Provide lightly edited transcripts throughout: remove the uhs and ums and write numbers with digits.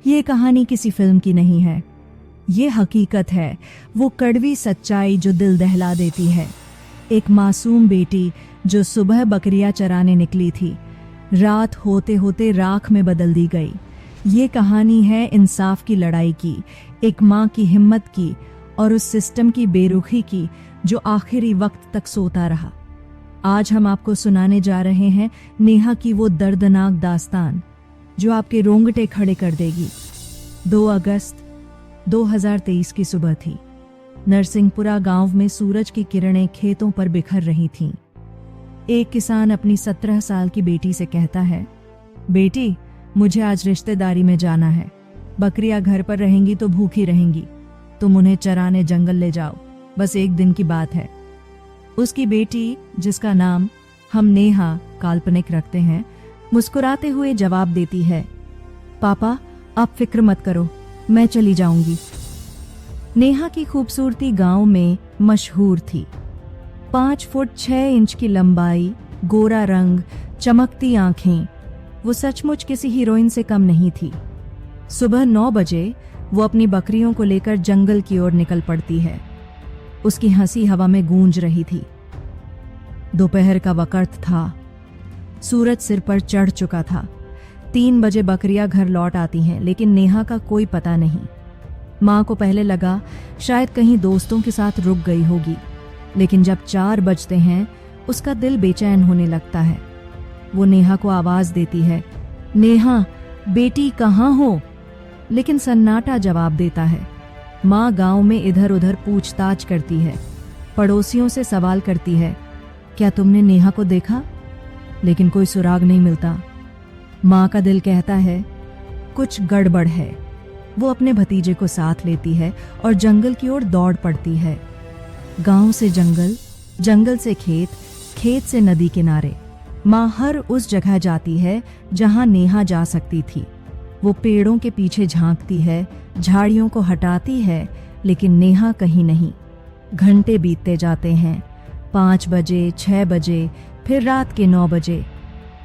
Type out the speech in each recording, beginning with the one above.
ये कहानी किसी फिल्म की नहीं है, ये हकीकत है, वो कड़वी सच्चाई जो दिल दहला देती है। एक मासूम बेटी जो सुबह बकरियां चराने निकली थी, रात होते होते राख में बदल दी गई। ये कहानी है इंसाफ की लड़ाई की, एक माँ की हिम्मत की और उस सिस्टम की बेरुखी की जो आखिरी वक्त तक सोता रहा। आज हम आपको सुनाने जा रहे हैं नेहा की वो दर्दनाक दास्तान जो आपके रोंगटे खड़े कर देगी। 2 अगस्त 2023 की सुबह थी। नरसिंहपुरा गांव में सूरज की किरणें खेतों पर बिखर रही थीं। एक किसान अपनी 17 साल की बेटी से कहता है, बेटी, मुझे आज रिश्तेदारी में जाना है। बकरियां घर पर रहेंगी तो भूखी रहेंगी, तुम उन्हें चराने जंगल ले जाओ, बस एक दिन की बात है। उसकी बेटी, जिसका नाम हम नेहा काल्पनिक रखते हैं, मुस्कुराते हुए जवाब देती है, पापा आप फिक्र मत करो, मैं चली जाऊंगी। नेहा की खूबसूरती गांव में मशहूर थी। 5 फुट 6 इंच की लंबाई, गोरा रंग, चमकती आंखें, वो सचमुच किसी हीरोइन से कम नहीं थी। सुबह 9 बजे वो अपनी बकरियों को लेकर जंगल की ओर निकल पड़ती है। उसकी हंसी हवा में गूंज रही थी। दोपहर का वक्त था, सूरज सिर पर चढ़ चुका था। 3 बजे बकरियां घर लौट आती हैं, लेकिन नेहा का कोई पता नहीं। माँ को पहले लगा शायद कहीं दोस्तों के साथ रुक गई होगी, लेकिन जब 4 बजते हैं उसका दिल बेचैन होने लगता है। वो नेहा को आवाज देती है, नेहा बेटी कहाँ हो? लेकिन सन्नाटा जवाब देता है। माँ गांव में इधर उधर पूछताछ करती है, पड़ोसियों से सवाल करती है, क्या तुमने नेहा को देखा? लेकिन कोई सुराग नहीं मिलता। माँ का दिल कहता है कुछ गड़बड़ है। वो अपने भतीजे को साथ लेती है और जंगल की ओर दौड़ पड़ती है। गांव से जंगल, जंगल से खेत, खेत से नदी किनारे। माँ हर उस जगह जाती है जहां नेहा जा सकती थी। वो पेड़ों के पीछे झांकती है, झाड़ियों को हटाती है, लेकिन नेहा कहीं नहीं। घंटे बीतते जाते हैं। 5 बजे, 6 बजे, फिर रात के 9 बजे।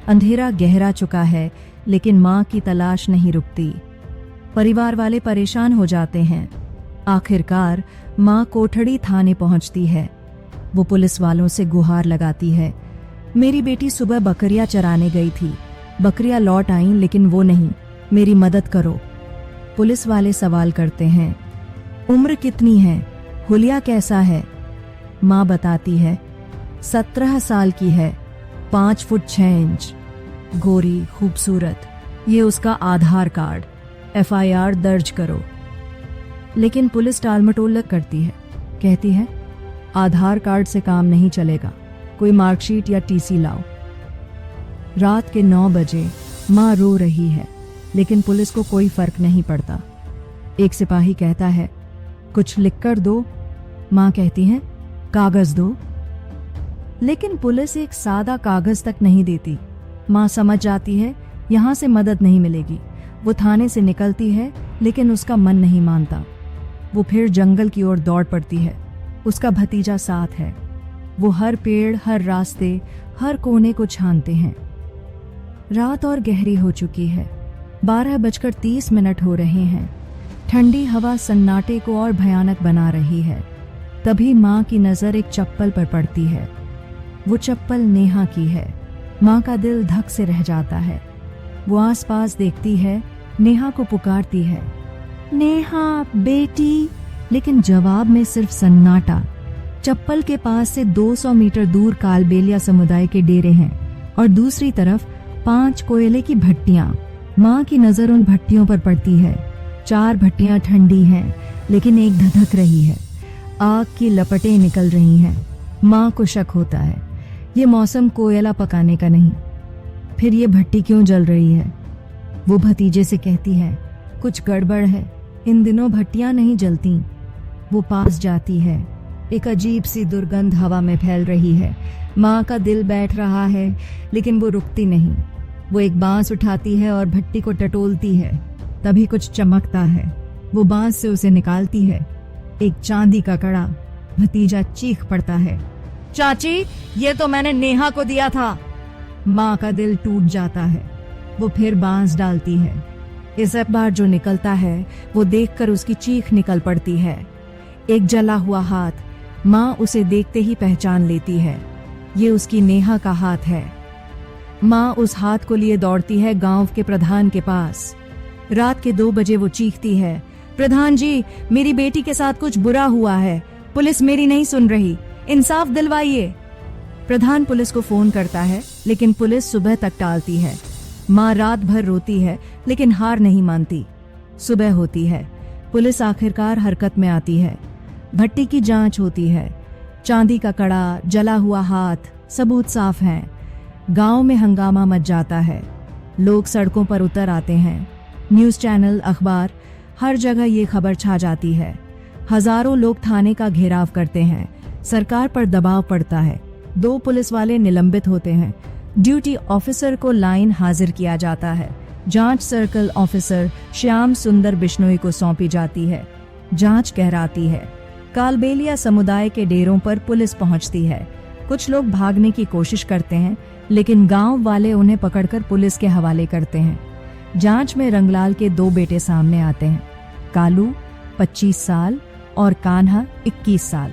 अंधेरा गहरा चुका है, लेकिन माँ की तलाश नहीं रुकती। परिवार वाले परेशान हो जाते हैं। आखिरकार माँ कोठड़ी थाने पहुंचती है। वो पुलिस वालों से गुहार लगाती है, मेरी बेटी सुबह बकरियां चराने गई थी, बकरियां लौट आईं लेकिन वो नहीं, मेरी मदद करो। पुलिस वाले सवाल करते हैं, उम्र कितनी है, हुलिया कैसा है? माँ बताती है, 17 साल की है, 5 फुट 6 इंच, गोरी, खूबसूरत, ये उसका आधार कार्ड, FIR दर्ज करो। लेकिन पुलिस टालमटोल करती है, कहती है आधार कार्ड से काम नहीं चलेगा, कोई मार्कशीट या TC लाओ। रात के 9 बजे माँ रो रही है, लेकिन पुलिस को कोई फर्क नहीं पड़ता। एक सिपाही कहता है, कुछ लिख कर दो। माँ कहती है, कागज दो। लेकिन पुलिस एक सादा कागज तक नहीं देती। माँ समझ जाती है यहाँ से मदद नहीं मिलेगी। वो थाने से निकलती है, लेकिन उसका मन नहीं मानता। वो फिर जंगल की ओर दौड़ पड़ती है। उसका भतीजा साथ है। वो हर पेड़, हर रास्ते, हर कोने को छानते हैं। रात और गहरी हो चुकी है। 12:30 हो रहे हैं। ठंडी हवा सन्नाटे को और भयानक बना रही है। तभी माँ की नजर एक चप्पल पर पड़ती है। वो चप्पल नेहा की है। माँ का दिल धक से रह जाता है। वो आसपास देखती है, नेहा को पुकारती है, नेहा बेटी, लेकिन जवाब में सिर्फ सन्नाटा। चप्पल के पास से 200 मीटर दूर कालबेलिया समुदाय के डेरे हैं और दूसरी तरफ 5 कोयले की भट्टियां। माँ की नजर उन भट्टियों पर पड़ती है। 4 भट्टियां ठंडी हैं, लेकिन एक धधक रही है। आग की लपटें निकल रही हैं। माँ को शक होता है, ये मौसम कोयला पकाने का नहीं। फिर ये भट्टी क्यों जल रही है? वो भतीजे से कहती है, कुछ गड़बड़ है, इन दिनों भट्टियां नहीं जलती। वो पास जाती है। एक अजीब सी दुर्गंध हवा में फैल रही है। माँ का दिल बैठ रहा है, लेकिन वो रुकती नहीं। वो एक बांस उठाती है और भट्टी को टटोलती है। तभी कुछ चमकता है। वो बांस से उसे निकालती है, एक चांदी का कड़ा। भतीजा चीख पड़ता है, चाची, ये तो मैंने नेहा को दिया था। माँ का दिल टूट जाता है। वो फिर बांस डालती है। इस बार जो निकलता है वो देखकर उसकी चीख निकल पड़ती है। एक जला हुआ हाथ, माँ उसे देखते ही पहचान लेती है। ये उसकी नेहा का हाथ है। माँ उस हाथ को लिए दौड़ती है गांव के प्रधान के पास। रात के 2 बजे वो चीखती है, प्रधान जी, मेरी बेटी के साथ कुछ बुरा हुआ है, पुलिस मेरी नहीं सुन रही, इंसाफ दिलवाइए। प्रधान पुलिस को फोन करता है, लेकिन पुलिस सुबह तक टालती है। माँ रात भर रोती है, लेकिन हार नहीं मानती। सुबह होती है, पुलिस आखिरकार हरकत में आती है। भट्टी की जांच होती है। चांदी का कड़ा, जला हुआ हाथ, सबूत साफ हैं। गांव में हंगामा मच जाता है। लोग सड़कों पर उतर आते हैं। न्यूज़ चैनल, अखबार, हर जगह ये खबर छा जाती है। हजारों लोग थाने का घेराव करते हैं। सरकार पर दबाव पड़ता है। 2 पुलिस वाले निलंबित होते हैं। ड्यूटी ऑफिसर को लाइन हाजिर किया जाता है। जांच सर्कल ऑफिसर श्याम सुंदर बिश्नोई को सौंपी जाती है। जांच गहराती है। कालबेलिया समुदाय के डेरों पर पुलिस पहुंचती है। कुछ लोग भागने की कोशिश करते हैं, लेकिन गांव वाले उन्हें पकड़कर पुलिस के हवाले करते हैं। जांच में रंगलाल के 2 बेटे सामने आते हैं, कालू 25 साल और कान्हा 21 साल।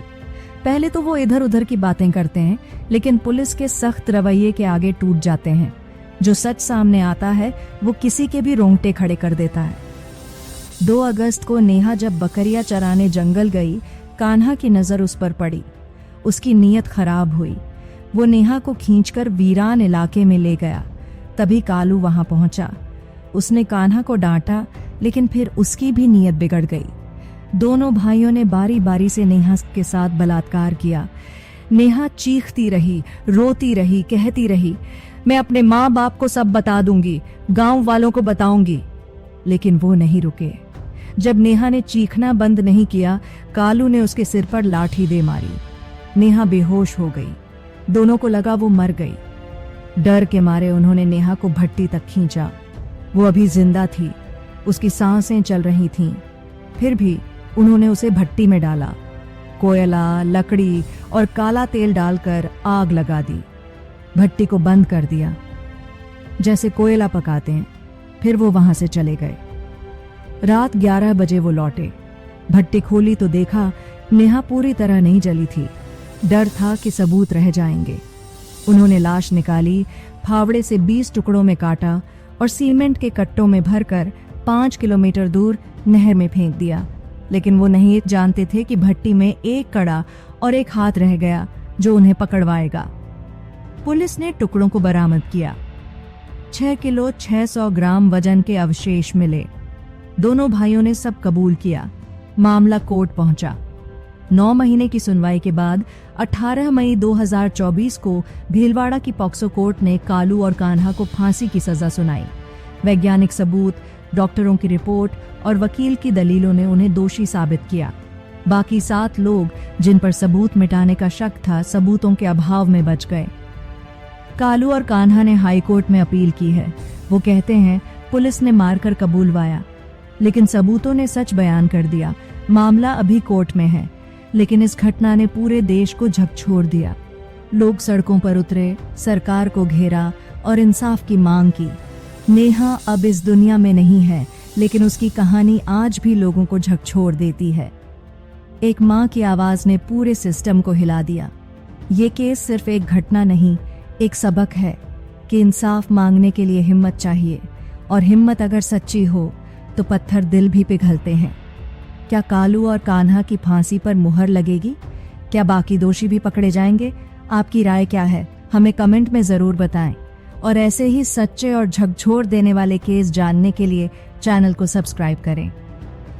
पहले तो वो इधर उधर की बातें करते हैं, लेकिन पुलिस के सख्त रवैये के आगे टूट जाते हैं। जो सच सामने आता है वो किसी के भी रोंगटे खड़े कर देता है। 2 अगस्त को नेहा जब बकरियां चराने जंगल गई, कान्हा की नजर उस पर पड़ी। उसकी नीयत खराब हुई। वो नेहा को खींचकर वीरान इलाके में ले गया। तभी कालू वहां पहुंचा। उसने कान्हा को डांटा, लेकिन फिर उसकी भी नीयत बिगड़ गई। दोनों भाइयों ने बारी बारी से नेहा के साथ बलात्कार किया। नेहा चीखती रही, रोती रही, कहती रही, मैं अपने माँ बाप को सब बता दूंगी, गांव वालों को बताऊंगी। लेकिन वो नहीं रुके। जब नेहा ने चीखना बंद नहीं किया, कालू ने उसके सिर पर लाठी दे मारी। नेहा बेहोश हो गई। दोनों को लगा वो मर गई। डर के मारे उन्होंने नेहा को भट्टी तक खींचा। वो अभी जिंदा थी, उसकी सांसें चल रही थीं। फिर भी उन्होंने उसे भट्टी में डाला। कोयला, लकड़ी और काला तेल डालकर आग लगा दी। भट्टी को बंद कर दिया, जैसे कोयला पकाते हैं। फिर वो वहां से चले गए। रात 11 बजे वो लौटे। भट्टी खोली तो देखा नेहा पूरी तरह नहीं जली थी। डर था कि सबूत रह जाएंगे। उन्होंने लाश निकाली, फावड़े से 20 टुकड़ों में काटा और सीमेंट के कट्टों में भरकर 5 किलोमीटर दूर नहर में फेंक दिया। लेकिन वो नहीं जानते थे कि भट्टी में एक कड़ा और एक हाथ रह गया जो उन्हें पकड़वाएगा। पुलिस ने टुकड़ों को बरामद किया। 6 किलो 600 ग्राम वजन के अवशेष मिले। दोनों भाइयों ने सब कबूल किया। मामला कोर्ट पहुंचा। 9 महीने की सुनवाई के बाद 18 मई 2024 को भीलवाड़ा की पॉक्सो कोर्ट ने कालू और कान्हा को फांसी की सजा सुनाई। वैज्ञानिक सबूत, डॉक्टरों की रिपोर्ट और वकील की दलीलों ने उन्हें दोषी साबित किया। बाकी 7 लोग जिन पर सबूत मिटाने का शक था, सबूतों के अभाव में बच गए। कालू और कान्हा ने हाई कोर्ट में अपील की है। वो कहते हैं पुलिस ने मारकर कबूलवाया, लेकिन सबूतों ने सच बयान कर दिया। मामला अभी कोर्ट में है, लेकिन इस घटना ने पूरे देश को झकझोर दिया। लोग सड़कों पर उतरे, सरकार को घेरा और इंसाफ की मांग की। नेहा अब इस दुनिया में नहीं है, लेकिन उसकी कहानी आज भी लोगों को झकझोर देती है। एक माँ की आवाज ने पूरे सिस्टम को हिला दिया। ये केस सिर्फ एक घटना नहीं, एक सबक है कि इंसाफ मांगने के लिए हिम्मत चाहिए, और हिम्मत अगर सच्ची हो तो पत्थर दिल भी पिघलते हैं। क्या कालू और कान्हा की फांसी पर मुहर लगेगी? क्या बाकी दोषी भी पकड़े जाएंगे? आपकी राय क्या है? हमें कमेंट में जरूर बताएं। और ऐसे ही सच्चे और झकझोर देने वाले केस जानने के लिए चैनल को सब्सक्राइब करें।